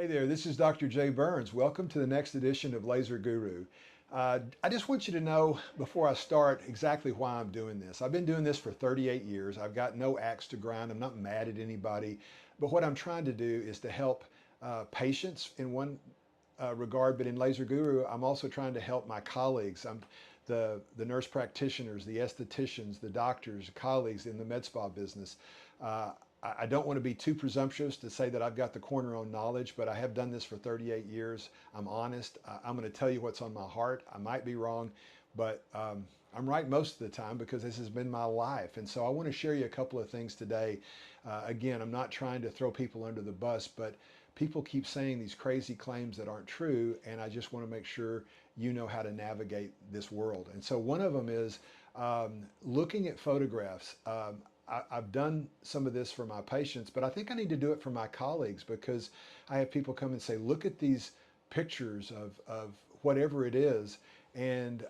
there, this is Dr. Jay Burns. Welcome to the next edition of Laser Guru. I just want you to know before I start exactly why I'm doing this. I've been doing this for 38 years. I've got no axe to grind. I'm not mad at anybody. But what I'm trying to do is to help patients in one regard, but in Laser Guru, I'm also trying to help my colleagues. I'm the nurse practitioners, the estheticians, the doctors, colleagues in the med spa business. I don't want to be too presumptuous to say that I've got the corner on knowledge, but I have done this for 38 years. I'm honest. I'm going to tell you what's on my heart. I might be wrong, but I'm right most of the time because this has been my life. And so I want to share you a couple of things today. Again, I'm not trying to throw people under the bus, but people keep saying these crazy claims that aren't true, and I just want to make sure you know how to navigate this world. And so one of them is looking at photographs. I've done some of this for my patients, but I think I need to do it for my colleagues because I have people come and say, look at these pictures of whatever it is. And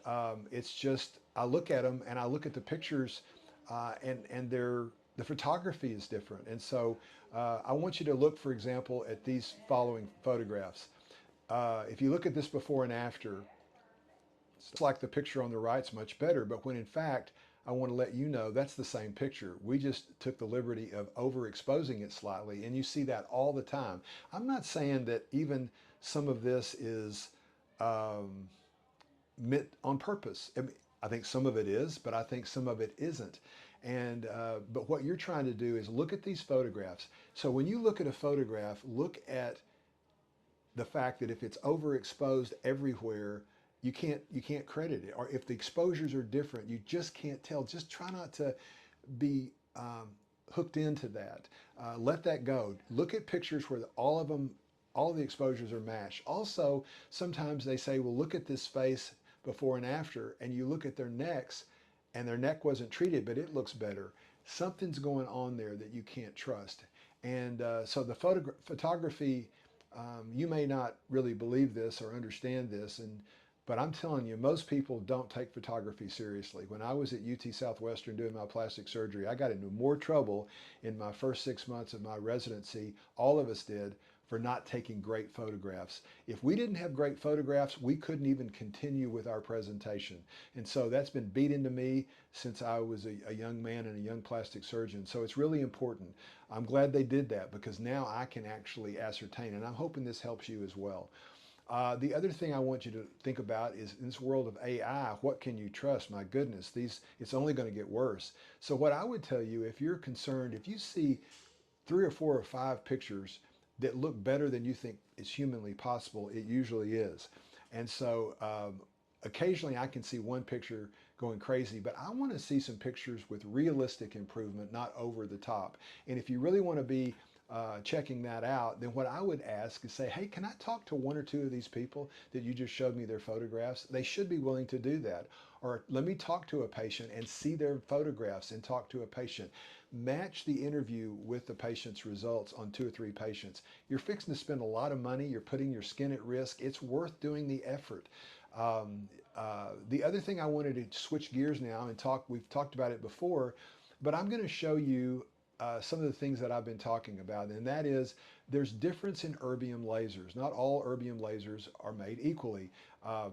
it's just, I look at them and I look at the pictures and the photography is different. And so I want you to look, for example, at these following photographs. If you look at this before and after, it's like the picture on the right's much better, but when in fact, I want to let you know that's the same picture. We just took the liberty of overexposing it slightly, and you see that all the time. I'm not saying that even some of this is meant on purpose. I think some of it is, but I think some of it isn't. And but what you're trying to do is look at these photographs. So when you look at a photograph, look at the fact that if it's overexposed everywhere, you can't credit it. Or if the exposures are different, you just can't tell. Just try not to be hooked into that. Let that go. Look at pictures where all of the exposures are matched. Also, sometimes they say, well, look at this face before and after, and you look at their necks, and their neck wasn't treated, but it looks better. Something's going on there that you can't trust. And so the photography, you may not really believe this or understand this, but I'm telling you, most people don't take photography seriously. When I was at UT Southwestern doing my plastic surgery, I got into more trouble in my first 6 months of my residency, all of us did, for not taking great photographs. If we didn't have great photographs, we couldn't even continue with our presentation. And so that's been beat into me since I was a young man and a young plastic surgeon. So it's really important. I'm glad they did that because now I can actually ascertain, and I'm hoping this helps you as well. The other thing I want you to think about is in this world of AI, what can you trust? My goodness, it's only going to get worse. So what I would tell you, if you're concerned, if you see 3 or 4 or 5 pictures that look better than you think is humanly possible, it usually is. And so occasionally I can see one picture going crazy, but I want to see some pictures with realistic improvement, not over the top. And if you really want to be checking that out, then what I would ask is say, hey, can I talk to 1 or 2 of these people that you just showed me their photographs? They should be willing to do that. Or let me talk to a patient and see their photographs and talk to a patient. Match the interview with the patient's results on 2 or 3 patients. You're fixing to spend a lot of money. You're putting your skin at risk. It's worth doing the effort. The other thing I wanted to switch gears now and talk, we've talked about it before, but I'm going to show you some of the things that I've been talking about, and that is there's difference in erbium lasers. Not all erbium lasers are made equally.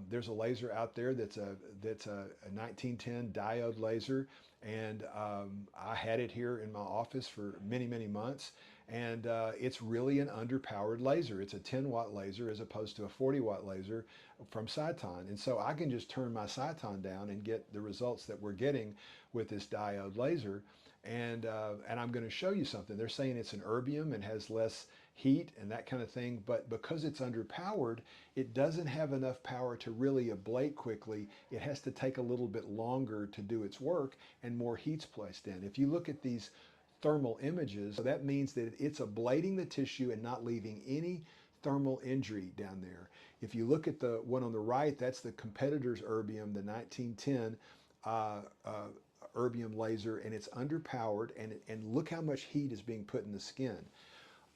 There's a laser out there that's a 1910 diode laser, and I had it here in my office for many, many months, and it's really an underpowered laser. It's a 10-watt laser as opposed to a 40-watt laser from Cyton, and so I can just turn my Cyton down and get the results that we're getting with this diode laser. And I'm going to show you something. They're saying it's an erbium and has less heat and that kind of thing, but because it's underpowered, it doesn't have enough power to really ablate quickly. It has to take a little bit longer to do its work, and more heat's placed in. If you look at these thermal images, so that means that it's ablating the tissue and not leaving any thermal injury down there. If you look at the one on the right, that's the competitor's erbium, the 1910 erbium laser, and it's underpowered, and look how much heat is being put in the skin.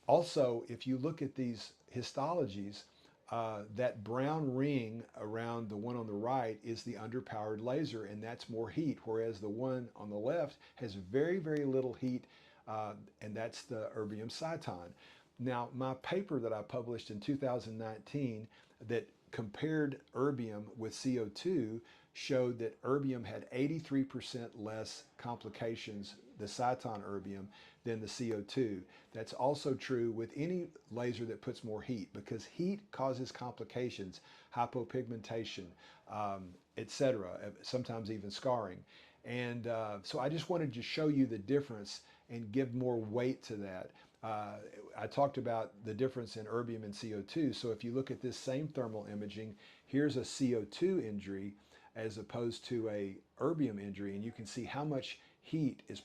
Also, if you look at these histologies, that brown ring around the one on the right is the underpowered laser, and that's more heat, whereas the one on the left has very, very little heat, and that's the erbium Cyton. Now, my paper that I published in 2019 that compared erbium with CO2 showed that erbium had 83% less complications, the Cyton erbium, than the CO2. That's also true with any laser that puts more heat, because heat causes complications, hypopigmentation, etc., sometimes even scarring. And so I just wanted to show you the difference and give more weight to that. I talked about the difference in erbium and CO2. So if you look at this same thermal imaging, here's a CO2 injury as opposed to a erbium injury, and you can see how much heat is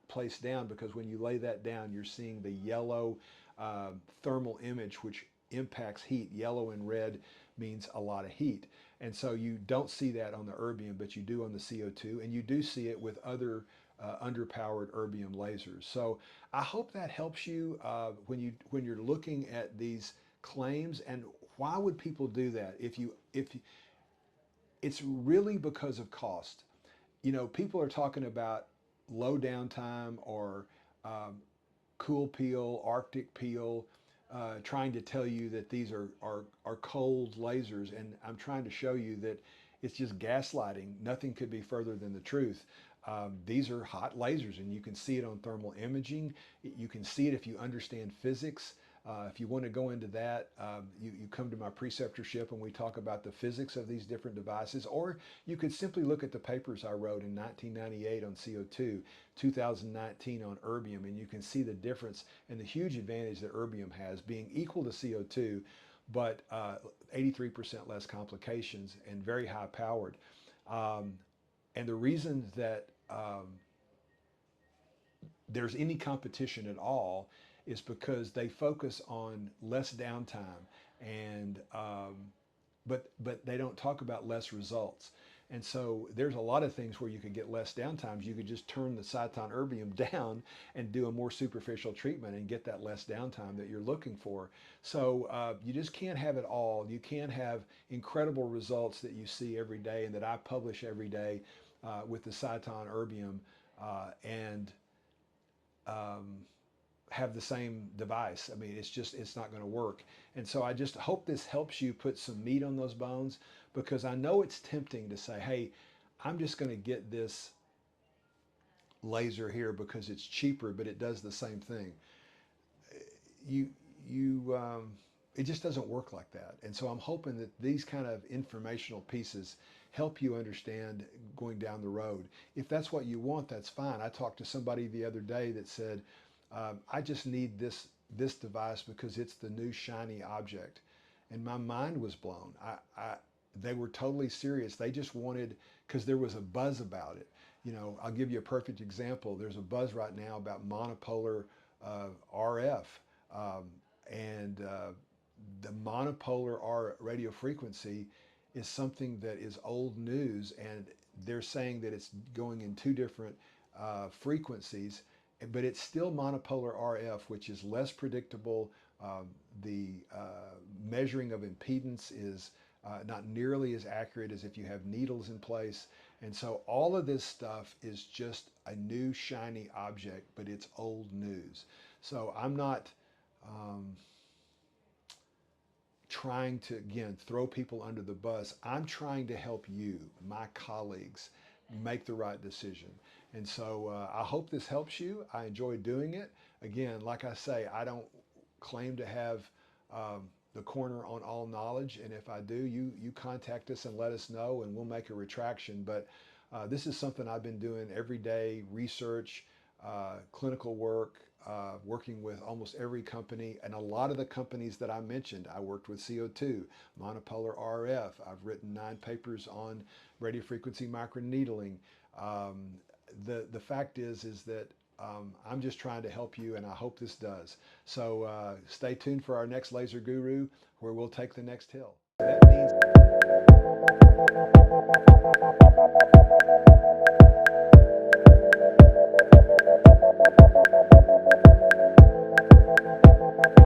placed down, because when you lay that down, you're seeing the yellow thermal image, which impacts heat. Yellow and red means a lot of heat. And so you don't see that on the erbium, but you do on the CO2, and you do see it with other underpowered erbium lasers. So I hope that helps you when you're looking at these claims. And why would people do that? If you it's really because of cost. You know, people are talking about low downtime or cool peel, Arctic peel, trying to tell you that these are cold lasers, and I'm trying to show you that it's just gaslighting. Nothing could be further than the truth. These are hot lasers, and you can see it on thermal imaging. You can see it if you understand physics. If you want to go into that, you come to my preceptorship and we talk about the physics of these different devices. Or you could simply look at the papers I wrote in 1998 on CO2, 2019 on erbium, and you can see the difference and the huge advantage that erbium has, being equal to CO2, but 83% less complications and very high powered. And the reason that there's any competition at all is because they focus on less downtime, and but they don't talk about less results. And so there's a lot of things where you could get less downtimes. You could just turn the Cyton erbium down and do a more superficial treatment and get that less downtime that you're looking for. So you just can't have it all. You can't have incredible results that you see every day and that I publish every day with the Cyton erbium and have the same device. I mean, it's not going to work. And so I just hope this helps you put some meat on those bones, because I know it's tempting to say, hey, I'm just going to get this laser here because it's cheaper, but it does the same thing. You, it just doesn't work like that. And so I'm hoping that these kind of informational pieces help you understand going down the road. If that's what you want, that's fine. I talked to somebody the other day that said, I just need this device because it's the new shiny object. And my mind was blown. They were totally serious. They just wanted, because there was a buzz about it. You know, I'll give you a perfect example. There's a buzz right now about monopolar RF. And the monopolar radio frequency is something that is old news, and they're saying that it's going in two different frequencies, but it's still monopolar RF, which is less predictable. The measuring of impedance is not nearly as accurate as if you have needles in place. And so all of this stuff is just a new shiny object, but it's old news. So I'm not trying to, again, throw people under the bus. I'm trying to help you, my colleagues, make the right decision. And so I hope this helps you. I enjoy doing it. Again, like I say, I don't claim to have the corner on all knowledge. And if I do, you contact us and let us know, and we'll make a retraction. But this is something I've been doing every day: research, clinical work, working with almost every company. And a lot of the companies that I mentioned, I worked with CO2, monopolar RF. I've written 9 papers on radiofrequency microneedling. The fact is that I'm just trying to help you, and I hope this does. So stay tuned for our next Laser Guru, where we'll take the next hill. That means